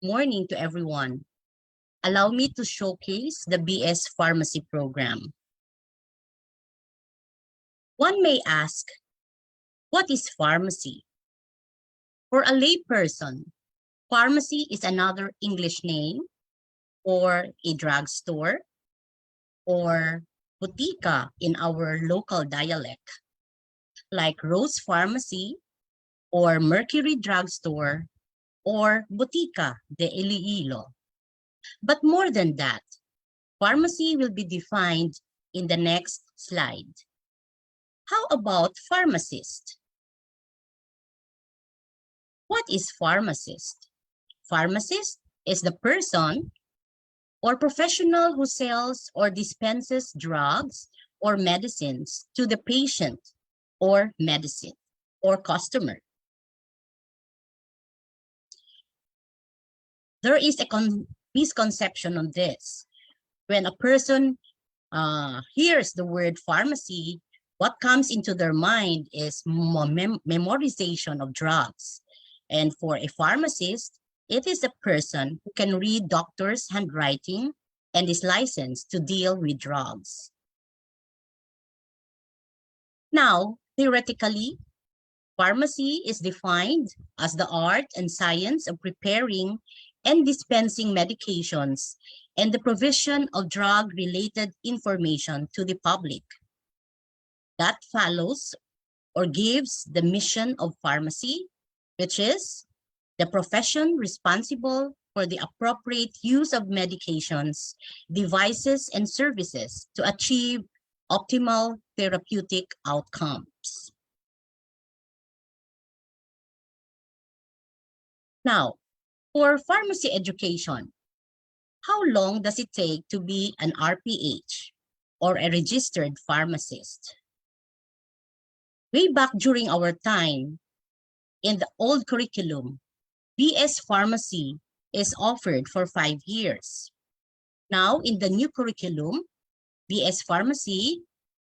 Morning to everyone. Allow me to showcase the BS Pharmacy program. One may ask, what is pharmacy? For a layperson, pharmacy is another English name for a drugstore or botica in our local dialect, like Rose Pharmacy or Mercury Drugstore or Botica de Iloilo. But more than that, pharmacy will be defined in the next slide. How about pharmacist? What is pharmacist? Pharmacist is the person or professional who sells or dispenses drugs or medicines to the patient or medicine or customer. There is a misconception on this. When a person hears the word pharmacy, what comes into their mind is memorization of drugs. And for a pharmacist, it is a person who can read doctors' handwriting and is licensed to deal with drugs. Now, theoretically, pharmacy is defined as the art and science of preparing and dispensing medications and the provision of drug-related information to the public. That follows or gives the mission of pharmacy, which is the profession responsible for the appropriate use of medications, devices, and services to achieve optimal therapeutic outcomes. Now, for pharmacy education, how long does it take to be an RPH or a registered pharmacist? Way back during our time, in the old curriculum, BS Pharmacy is offered for 5 years. Now, in the new curriculum, BS Pharmacy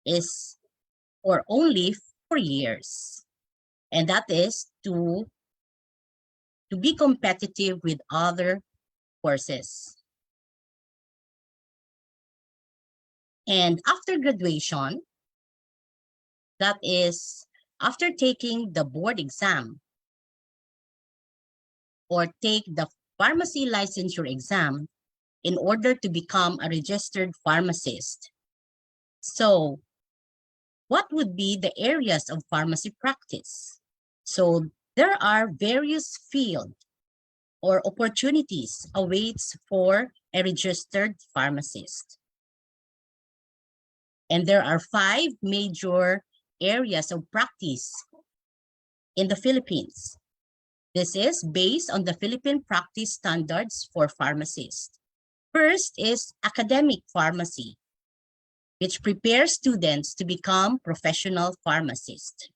is for only 4 years. And that is to be competitive with other courses. And after graduation, that is after taking the board exam or take the pharmacy licensure exam in order to become a registered pharmacist. So what would be the areas of pharmacy practice? So there are various fields or opportunities awaits for a registered pharmacist. And there are 5 major areas of practice in the Philippines. This is based on the Philippine practice standards for pharmacists. First is academic pharmacy, which prepares students to become professional pharmacists.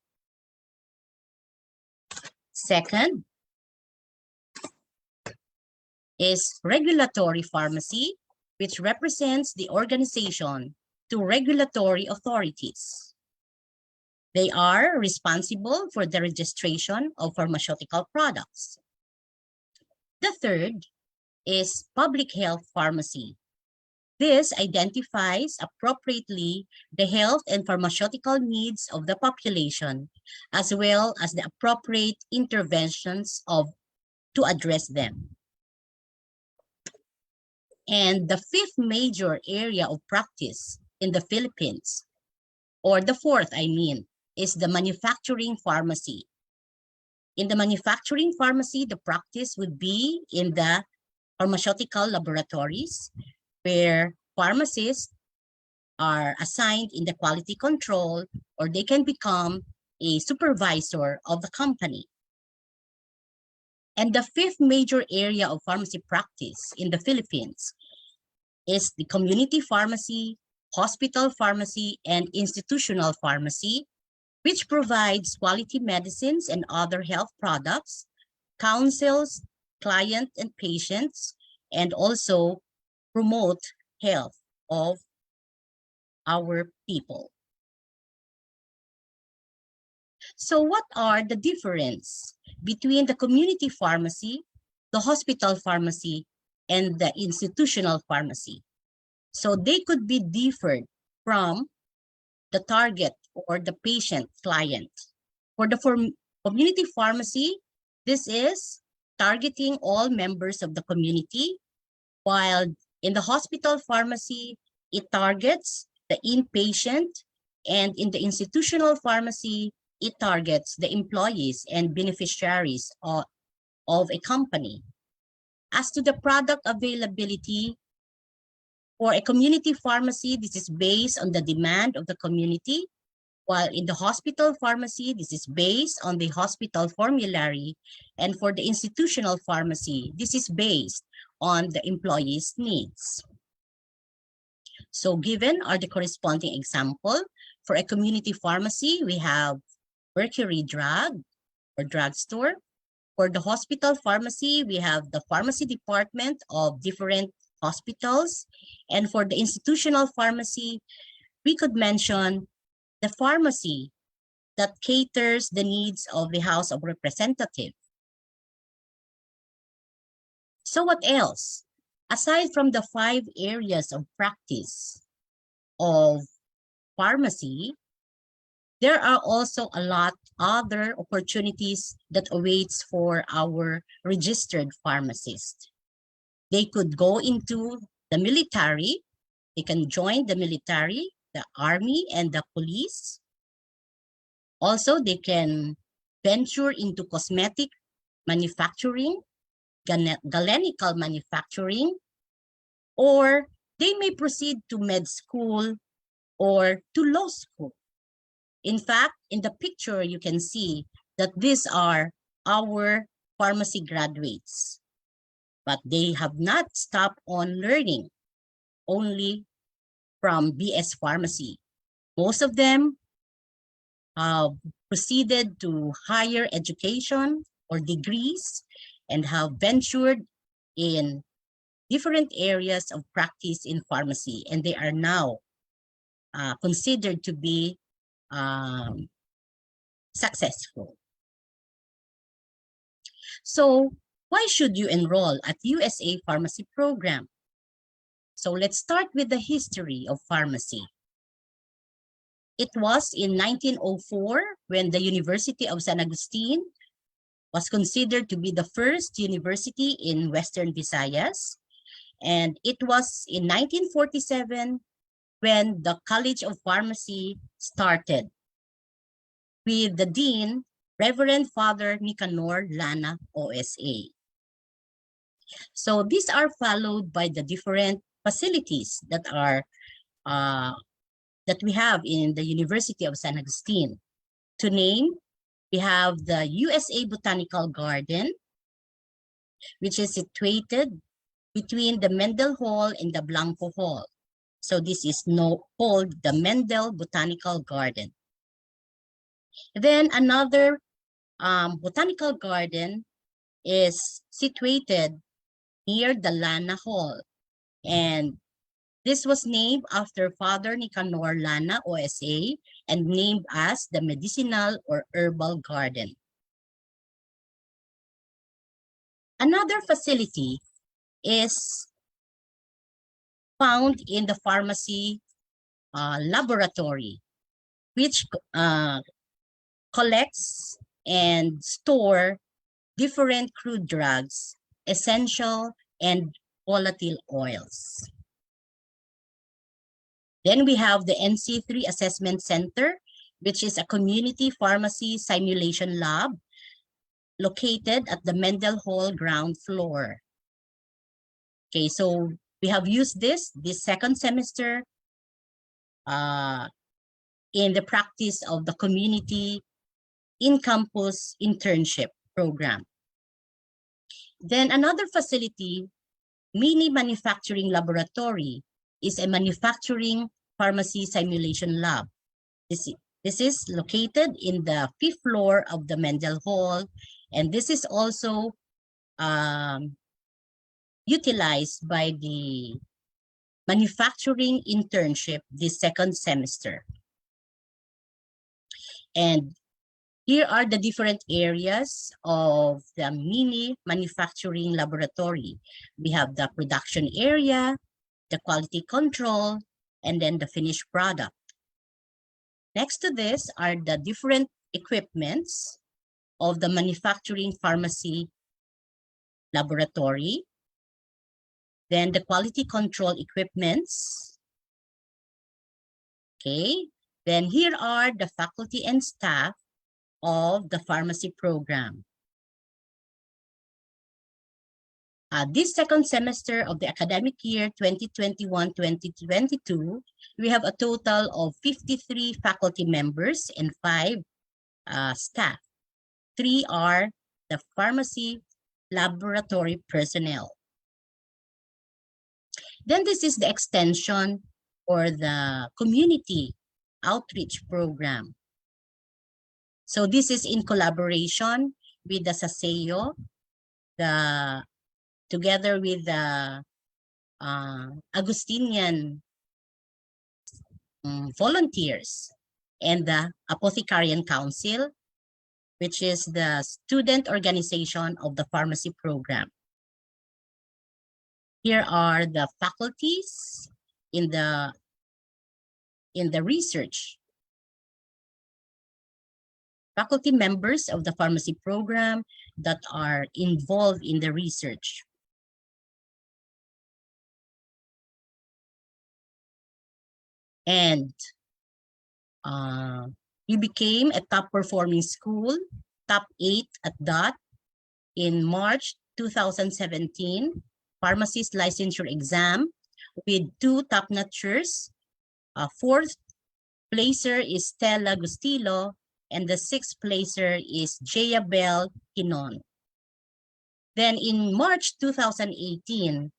Second is regulatory pharmacy, which represents the organization to regulatory authorities. They are responsible for the registration of pharmaceutical products. The third is public health pharmacy. This identifies appropriately the health and pharmaceutical needs of the population, as well as the appropriate interventions to address them. And the 5th major area of practice in the Philippines, or the 4th, is the manufacturing pharmacy. In the manufacturing pharmacy, the practice would be in the pharmaceutical laboratories, where pharmacists are assigned in the quality control, or they can become a supervisor of the company. And the 5th major area of pharmacy practice in the Philippines is the community pharmacy, hospital pharmacy, and institutional pharmacy, which provides quality medicines and other health products, counsels clients and patients, and also promote health of our people. So what are the difference between the community pharmacy the hospital pharmacy, and the institutional pharmacy. So they could be differed from the target or the patient client. For the community pharmacy, this is targeting all members of the community, while in the hospital pharmacy, it targets the inpatient, and in the institutional pharmacy, it targets the employees and beneficiaries of a company. As to the product availability, for a community pharmacy, this is based on the demand of the community, while in the hospital pharmacy, this is based on the hospital formulary, and for the institutional pharmacy, this is based on the employee's needs. So given are the corresponding example. For a community pharmacy, we have Mercury Drug or drugstore. For the hospital pharmacy, we have the pharmacy department of different hospitals. And for the institutional pharmacy, we could mention the pharmacy that caters the needs of the House of Representatives. So what else? Aside from the 5 areas of practice of pharmacy, there are also a lot other opportunities that awaits for our registered pharmacists. They could go into the military. They can join the military, the army, and the police. Also, they can venture into cosmetic manufacturing, galenical manufacturing, or they may proceed to med school or to law school. In fact, in the picture, you can see that these are our pharmacy graduates, but they have not stopped on learning only from BS Pharmacy. Most of them have proceeded to higher education or degrees and have ventured in different areas of practice in pharmacy, and they are now considered to be successful. So why should you enroll at USA Pharmacy Program? So let's start with the history of pharmacy. It was in 1904 when the University of San Agustin was considered to be the first university in Western Visayas. And it was in 1947 when the College of Pharmacy started with the Dean, Reverend Father Nicanor Lana, OSA. So these are followed by the different facilities that are that we have in the University of San Agustin. To name, we have the USA Botanical Garden, which is situated between the Mendel Hall and the Blanco Hall. So this is called the Mendel Botanical Garden. Then another botanical garden is situated near the Lana Hall, and this was named after Father Nicanor Lana, OSA, and named as the Medicinal or Herbal Garden. Another facility is found in the pharmacy laboratory, which collects and store different crude drugs, essential and volatile oils. Then we have the NC3 Assessment Center, which is a community pharmacy simulation lab located at the Mendel Hall ground floor. Okay, so we have used this second semester in the practice of the community in-campus internship program. Then another facility, Mini Manufacturing Laboratory, is a manufacturing pharmacy simulation lab. This is located in the 5th floor of the Mendel Hall, and this is also utilized by the manufacturing internship this second semester. And Here are the different areas of the mini manufacturing laboratory. We have the production area, the quality control, and then the finished product. Next to this are the different equipments of the manufacturing pharmacy laboratory. Then the quality control equipments. Okay. Then here are the faculty and staff of the pharmacy program. This second semester of the academic year 2021-2022, we have a total of 53 faculty members and 5 staff. 3 are the pharmacy laboratory personnel. Then this is the extension or the community outreach program. So this is in collaboration with the SASEO, together with the Agustinian volunteers and the Apothecarian Council, which is the student organization of the pharmacy program. Here are the faculties in the research. Faculty members of the pharmacy program that are involved in the research. And we became a top performing school, top 8 at DOT in March 2017, pharmacist licensure exam with 2 top-notchers. 4th placer is Stella Gustilo, and the 6th placer is Jayabel Kinon. Then in March 2018,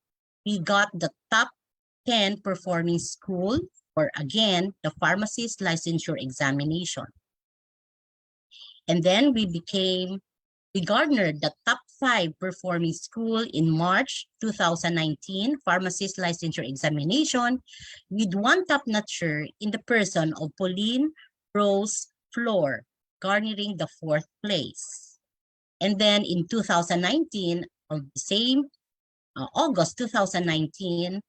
we got the top 10 performing school for, again, the pharmacist licensure examination. And then we garnered the top 5 performing school in March 2019 pharmacist licensure examination with 1 top-notcher in the person of Pauline Rose Floor, garnering the 4th place. And then in 2019, of the same August 2019,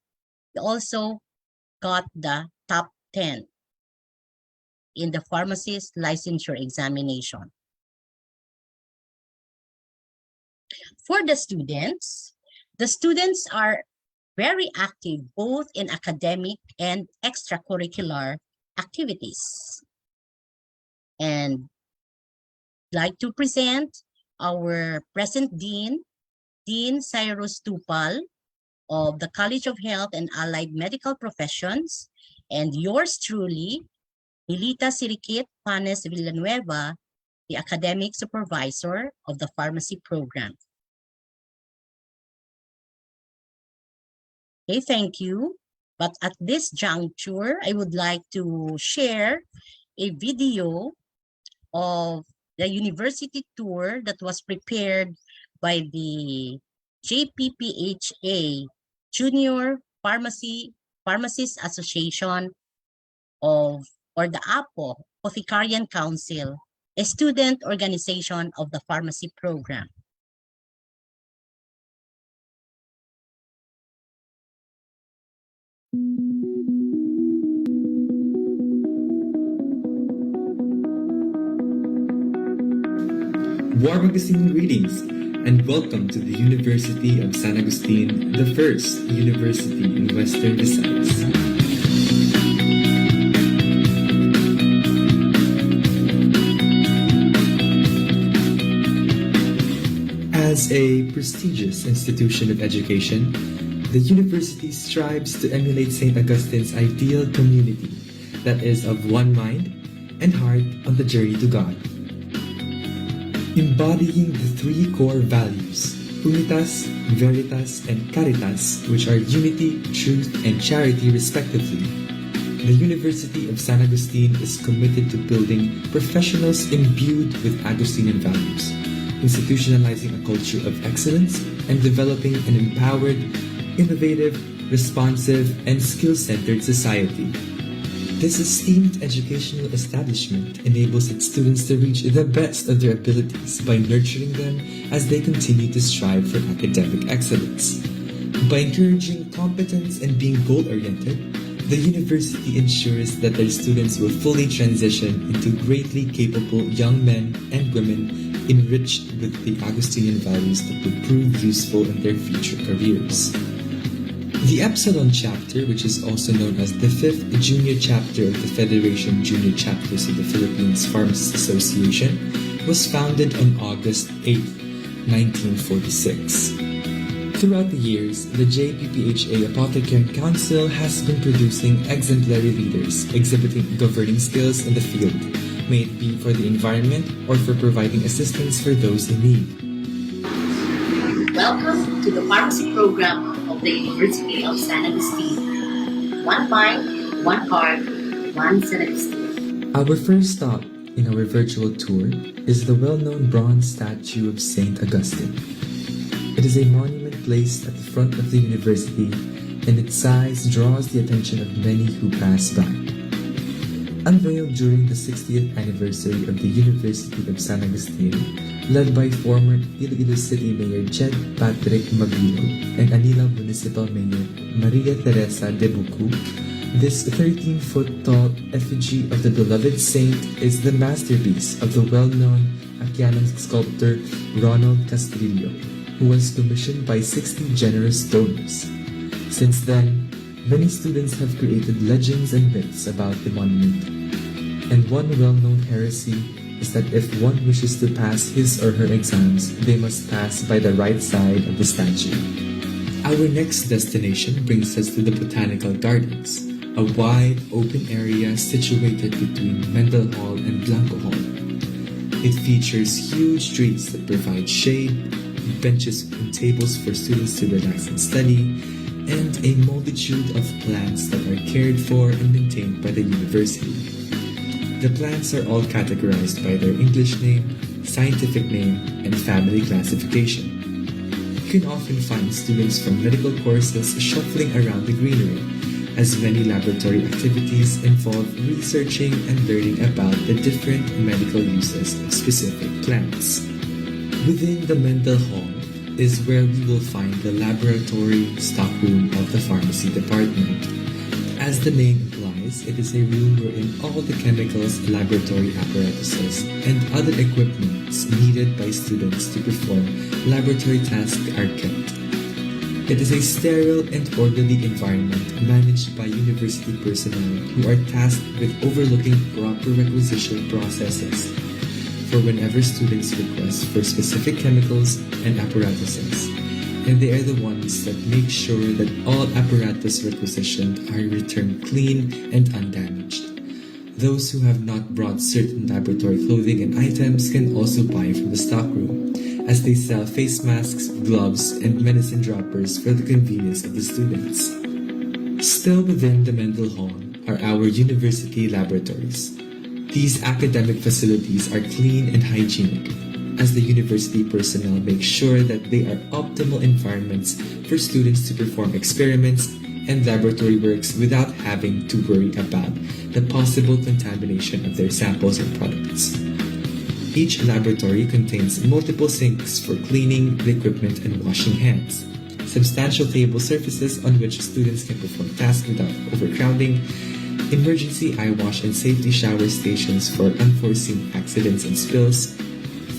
we also got the top 10 in the pharmacist licensure examination. For the students are very active both in academic and extracurricular activities. And I'd like to present our present Dean Cyrus Tupal of the College of Health and Allied Medical Professions, and yours truly, Milita Sirikit Panes Villanueva, the academic supervisor of the pharmacy program. Okay, thank you. But at this juncture, I would like to share a video of the university tour that was prepared by the JPPHA, Junior Pharmacist Association or the APO, Apothecarian Council, a student organization of the pharmacy program. Warm Augustinian greetings and welcome to the University of San Agustin, the first university in Western Visayas. As a prestigious institution of education, the university strives to emulate St. Augustine's ideal community that is of one mind and heart on the journey to God. Embodying the 3 core values, Unitas, Veritas, and Caritas, which are unity, truth, and charity respectively, the University of San Agustin is committed to building professionals imbued with Agustinian values, institutionalizing a culture of excellence, and developing an empowered, innovative, responsive, and skill-centered society. This esteemed educational establishment enables its students to reach the best of their abilities by nurturing them as they continue to strive for academic excellence. By encouraging competence and being goal-oriented, the university ensures that their students will fully transition into greatly capable young men and women enriched with the Augustinian values that will prove useful in their future careers. The Epsilon chapter, which is also known as the 5th Junior Chapter of the Federation Junior Chapters of the Philippines Pharmacists Association, was founded on August 8, 1946. Throughout the years, the JPPHA Apothecary Council has been producing exemplary leaders exhibiting governing skills in the field, may it be for the environment or for providing assistance for those in need. Welcome to the pharmacy program of the University of San Agustin. One mind, one heart, one San Agustin. Our first stop in our virtual tour is the well-known bronze statue of Saint Augustine. It is a monument placed at the front of the university, and its size draws the attention of many who pass by. Unveiled during the 60th anniversary of the University of San Agustin, led by former Iloilo City Mayor Jed Patrick Maglio and Anila Municipal Mayor Maria Teresa de Bucu, this 13-foot tall effigy of the beloved saint is the masterpiece of the well-known Aquianan sculptor Ronald Castrillo, who was commissioned by 60 generous donors. Since then, many students have created legends and myths about the monument. And one well-known heresy is that if one wishes to pass his or her exams, they must pass by the right side of the statue. Our next destination brings us to the Botanical Gardens, a wide, open area situated between Mendel Hall and Blanco Hall. It features huge trees that provide shade, benches and tables for students to relax and study, and a multitude of plants that are cared for and maintained by the university. The plants are all categorized by their English name, scientific name, and family classification. You can often find students from medical courses shuffling around the greenery, as many laboratory activities involve researching and learning about the different medical uses of specific plants. Within the Mendel Hall is where we will find the laboratory stockroom of the pharmacy department. As the name implies, it is a room wherein all the chemicals, laboratory apparatuses, and other equipments needed by students to perform laboratory tasks are kept. It is a sterile and orderly environment managed by university personnel who are tasked with overlooking proper requisition processes for whenever students request for specific chemicals and apparatuses, and they are the ones that make sure that all apparatus requisitioned are returned clean and undamaged. Those who have not brought certain laboratory clothing and items can also buy from the stockroom, as they sell face masks, gloves, and medicine droppers for the convenience of the students. Still within the Mendel Hall are our university laboratories. These academic facilities are clean and hygienic, as the university personnel make sure that they are optimal environments for students to perform experiments and laboratory works without having to worry about the possible contamination of their samples and products. Each laboratory contains multiple sinks for cleaning the equipment and washing hands, substantial table surfaces on which students can perform tasks without overcrowding, emergency eye wash and safety shower stations for unforeseen accidents and spills,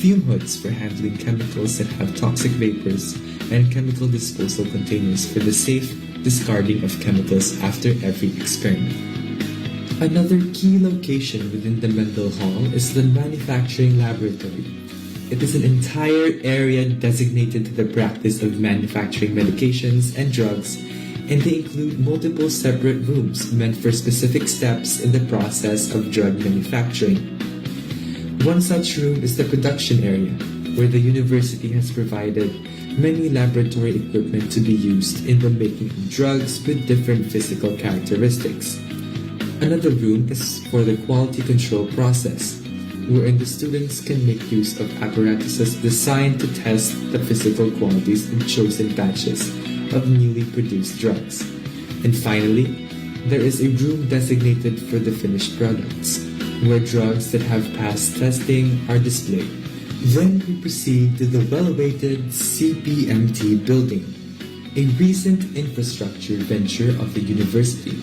fume hoods for handling chemicals that have toxic vapors, and chemical disposal containers for the safe discarding of chemicals after every experiment. Another key location within the Mendel Hall is the manufacturing laboratory. It is an entire area designated to the practice of manufacturing medications and drugs, and they include multiple separate rooms meant for specific steps in the process of drug manufacturing. One such room is the production area, where the university has provided many laboratory equipment to be used in the making of drugs with different physical characteristics. Another room is for the quality control process, wherein the students can make use of apparatuses designed to test the physical qualities of chosen batches of newly produced drugs. And finally, There is a room designated for the finished products, where drugs that have passed testing are displayed. Then we proceed to the well-awaited CPMT building, a recent infrastructure venture of the university.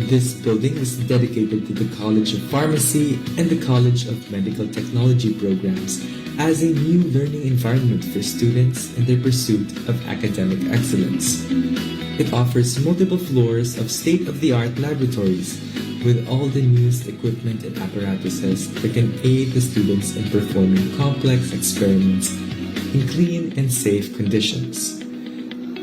This building was dedicated to the College of Pharmacy and the College of Medical Technology programs as a new learning environment for students in their pursuit of academic excellence. It offers multiple floors of state-of-the-art laboratories with all the newest equipment and apparatuses that can aid the students in performing complex experiments in clean and safe conditions.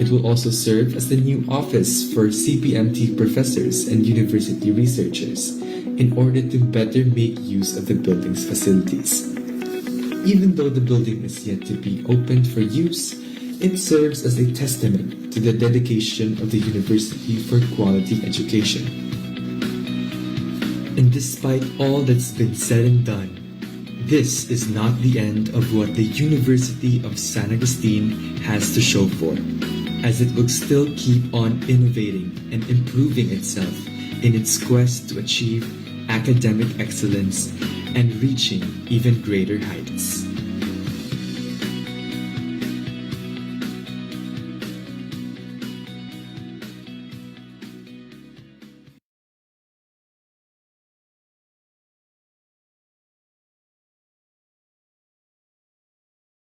It will also serve as the new office for CPMT professors and university researchers in order to better make use of the building's facilities. Even though the building is yet to be opened for use, it serves as a testament to the dedication of the university for quality education. And despite all that's been said and done, this is not the end of what the University of San Agustin has to show for, as it will still keep on innovating and improving itself in its quest to achieve academic excellence and reaching even greater heights.